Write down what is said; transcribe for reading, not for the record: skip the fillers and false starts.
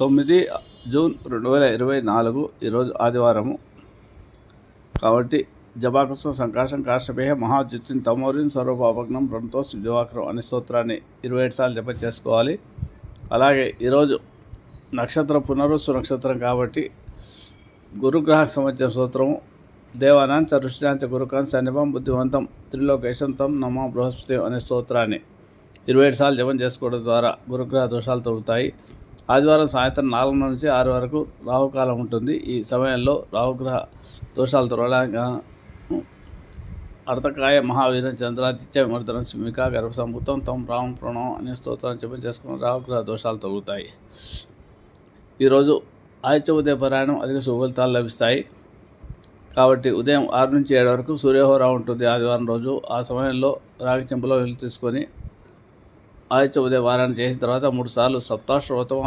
9 June 2024 ఈరోజు ఆదివారము. కాబట్టి జపాకుసం సంకాశం కాశ్యపేహ మహాద్యుతిం తమోరిన్ సర్వపాపగ్నం ప్రణతోస్ దివాకరం అనే స్తోత్రాన్ని 27 సార్లు జపం చేసుకోవాలి. అలాగే ఈరోజు నక్షత్రం పునరుస్సు నక్షత్రం కాబట్టి గురుగ్రహ సంవత్సరం స్తోత్రము దేవానాంచ ఋషినాంచ గురుకాంచ సన్నిభం బుద్ధివంతం త్రిలోకేశం తం నమో బృహస్పతి అనే స్తోత్రాన్ని 27 సార్లు జపం చేసుకోవడం ద్వారా గురుగ్రహ దోషాలు తొలుగుతాయి. ఆదివారం సాయంత్రం 4 నుంచి 6 వరకు రాహుకాలం ఉంటుంది. ఈ సమయంలో రాహుగ్రహ దోషాలు తొలగడానికి అర్ధకాయ మహావీరం చంద్రాదిత్య విమర్దనం సింహిక గర్భసంభూతం తం రామ ప్రణవం అనే స్తోత్రాన్ని జపం చేసుకున్న రాహుగ్రహ దోషాలు తొలుగుతాయి. ఈరోజు ఆదిత్య ఉదయ పారాయణం అధిక శుభ ఫలితాలు లభిస్తాయి. కాబట్టి ఉదయం 6 నుంచి 7 వరకు సూర్యహోరా ఉంటుంది ఆదివారం రోజు. ఆ సమయంలో రాగి చెంపులో నీళ్ళు తీసుకొని ఆదిత్య ఉదయ పారాయణ చేసిన తర్వాత 3 సార్లు సప్తాశ్రోతం